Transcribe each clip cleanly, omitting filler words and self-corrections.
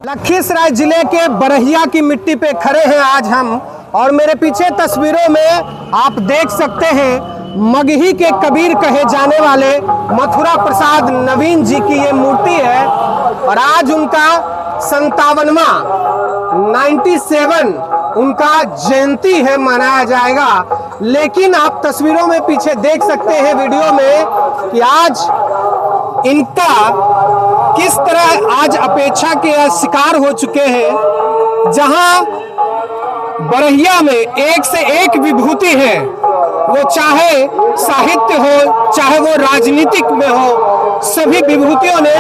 लखीसराय जिले के बरहिया की मिट्टी पे खड़े हैं आज हम, और मेरे पीछे तस्वीरों में आप देख सकते हैं मगही के कबीर कहे जाने वाले मथुरा प्रसाद नवीन जी की ये मूर्ति है। और आज उनका 57वां 97 उनका जयंती है, मनाया जाएगा। लेकिन आप तस्वीरों में पीछे देख सकते हैं वीडियो में कि आज इनका किस तरह आज अपेक्षा के शिकार हो चुके हैं। जहां बरहिया में एक से एक विभूति है, वो चाहे साहित्य हो चाहे वो राजनीतिक में हो, सभी विभूतियों ने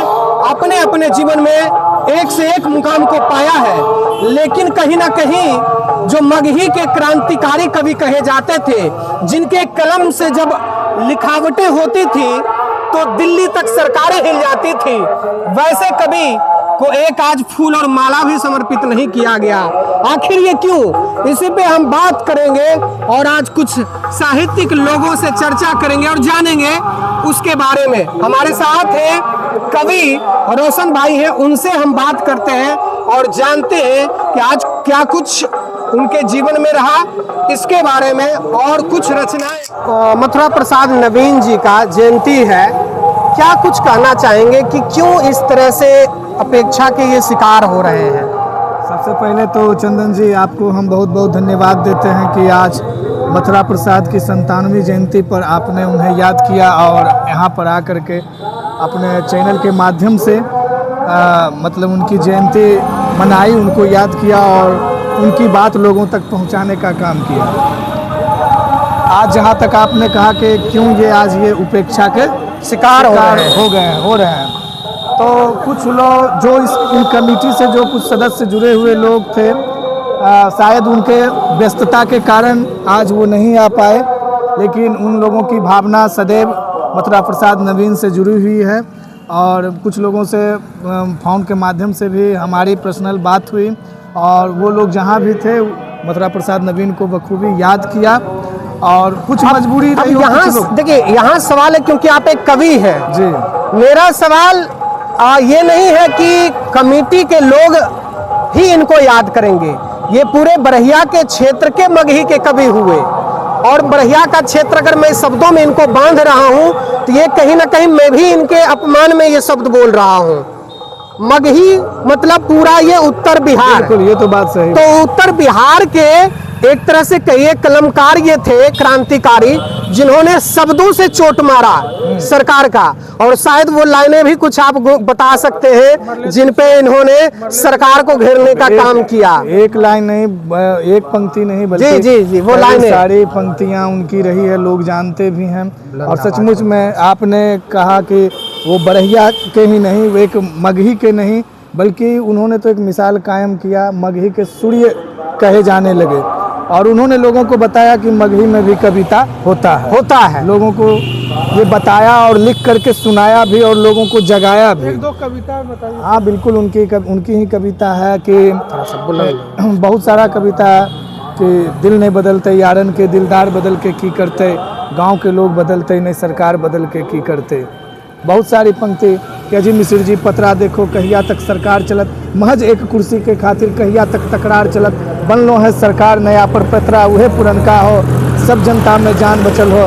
अपने अपने जीवन में एक से एक मुकाम को पाया है। लेकिन कहीं ना कहीं जो मगही के क्रांतिकारी कवि कहे जाते थे, जिनके कलम से जब लिखावटें होती थी तो दिल्ली तक सरकारें हिल जाती थी, वैसे कवि को एक आज फूल और माला भी समर्पित नहीं किया गया। आखिर ये क्यों? इसी पे हम बात करेंगे और आज कुछ साहित्यिक लोगों से चर्चा करेंगे और जानेंगे उसके बारे में। हमारे साथ है कवि रोशन भाई हैं, उनसे हम बात करते हैं और जानते हैं कि आज क्या कुछ उनके जीवन में रहा, इसके बारे में। और कुछ रचनाएं मथुरा प्रसाद नवीन जी का जयंती है, क्या कुछ कहना चाहेंगे कि क्यों इस तरह से अपेक्षा के ये शिकार हो रहे हैं? सबसे पहले तो चंदन जी, आपको हम बहुत बहुत धन्यवाद देते हैं कि आज मथुरा प्रसाद की 97वीं जयंती पर आपने उन्हें याद किया और यहाँ पर आकर के अपने चैनल के माध्यम से मतलब उनकी जयंती मनाई, उनको याद किया और उनकी बात लोगों तक पहुंचाने का काम किया। आज जहां तक आपने कहा कि क्यों ये आज ये उपेक्षा के शिकार हो रहे हैं, तो कुछ लोग जो इन कमेटी से जो कुछ सदस्य जुड़े हुए लोग थे, शायद उनके व्यस्तता के कारण आज वो नहीं आ पाए, लेकिन उन लोगों की भावना सदैव मथुरा प्रसाद नवीन से जुड़ी हुई है। और कुछ लोगों से फ़ोन के माध्यम से भी हमारी पर्सनल बात हुई और वो लोग जहाँ भी थे मथुरा प्रसाद नवीन को बखूबी याद किया। और कुछ मजबूरी रही। यहाँ देखिए, यहाँ सवाल है क्योंकि आप एक कवि हैं जी, मेरा सवाल ये नहीं है कि कमेटी के लोग ही इनको याद करेंगे, ये पूरे बरहिया के क्षेत्र के मगही के कवि हुए। और बरहिया का क्षेत्र अगर मैं शब्दों में इनको बांध रहा हूँ तो ये कहीं ना कहीं मैं भी इनके अपमान में ये शब्द बोल रहा हूँ। मगही मतलब पूरा ये उत्तर बिहार। बिल्कुल, ये तो बात सही। तो उत्तर बिहार के एक तरह से कहिए कलमकार ये थे, क्रांतिकारी, जिन्होंने शब्दों से चोट मारा सरकार का। और शायद वो लाइनें भी कुछ आप बता सकते हैं जिन पे इन्होंने सरकार को घेरने का काम किया। एक लाइन नहीं, एक पंक्ति नहीं, बल्कि जी वो लाइनें सारी पंक्तियां उनकी रही है, लोग जानते भी हैं। और सचमुच में आपने कहा कि वो बरहिया के ही नहीं, वो एक मगही के नहीं, बल्कि उन्होंने तो एक मिसाल कायम किया, मगही के सूर्य कहे जाने लगे। और उन्होंने लोगों को बताया कि मगही में भी कविता होता है। लोगों को ये बताया और लिख करके सुनाया भी और लोगों को जगाया भी। एक दो कविता बताइए। हाँ बिल्कुल, उनकी ही कविता है कि बहुत सारा कविता कि दिल नहीं बदलते यारन के, दिलदार बदल के की करते, गांव के लोग बदलते नहीं, सरकार बदल के की करते। बहुत सारी पंक्ति कि अजी मिश्र जी पतरा देखो कहिया तक सरकार चलत, महज एक कुर्सी के खातिर कहिया तक तकरार चलत, बनलो है सरकार नया पर पतरा उहे पुरनका हो, सब जनता में जान बचल हो,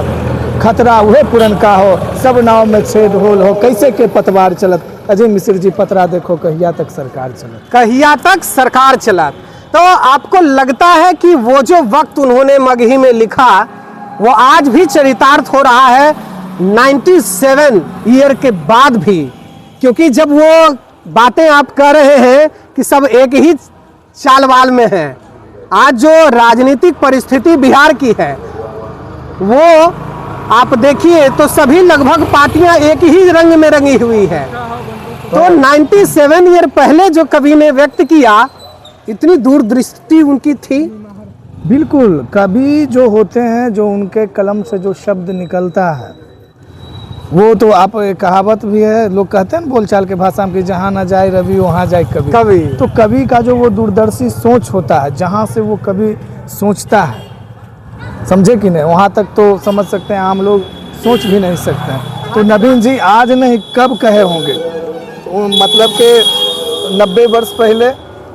खतरा उहे पुरनका हो, सब नाव में छेद होल हो, कैसे के पतवार चलत, अजी मिश्र जी पतरा देखो कहिया तक सरकार चलत, कहिया तक सरकार चलत। तो आपको लगता है कि वो जो वक्त उन्होंने मगही में लिखा वो आज भी चरितार्थ हो रहा है 97 ईयर के बाद भी? क्योंकि जब वो बातें आप कर रहे हैं कि सब एक ही चालवाल में है, आज जो राजनीतिक परिस्थिति बिहार की है वो आप देखिए तो सभी लगभग पार्टियां एक ही रंग में रंगी हुई है। तो 97 ईयर पहले जो कवि ने व्यक्त किया, इतनी दूरदृष्टि उनकी थी। बिल्कुल, कवि जो होते हैं, जो उनके कलम से जो शब्द निकलता है, वो तो आप कहावत भी है, लोग कहते हैं बोलचाल के भाषा में कि जहाँ ना जाए रवि वहाँ जाए कवि। तो कवि का जो वो दूरदर्शी सोच होता है, जहाँ से वो कवि सोचता है, समझे कि नहीं, वहाँ तक तो समझ सकते हैं, आम लोग सोच भी नहीं सकते हैं। तो नवीन जी आज नहीं कब कहे होंगे, तो मतलब कि 90 वर्ष पहले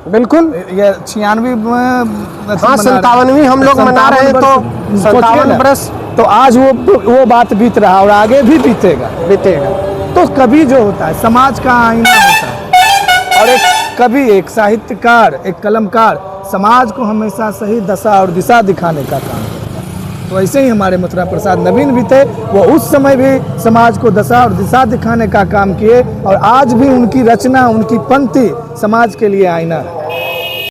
बिल्कुल। या 96 हाँ, 57वीं हम लोग मना रहे हैं, तो 57 बरस तो आज वो बात बीत रहा और आगे भी बीतेगा। बीतेगा। तो कवि जो होता है समाज का आईना होता है, और एक कवि, एक साहित्यकार, एक कलमकार समाज को हमेशा सही दशा और दिशा दिखाने का काम करता है। तो ऐसे ही हमारे मथुरा प्रसाद नवीन भी थे, वो उस समय भी समाज को दशा और दिशा दिखाने का काम किए, और आज भी उनकी रचना, उनकी पंक्ति समाज के लिए आईना है।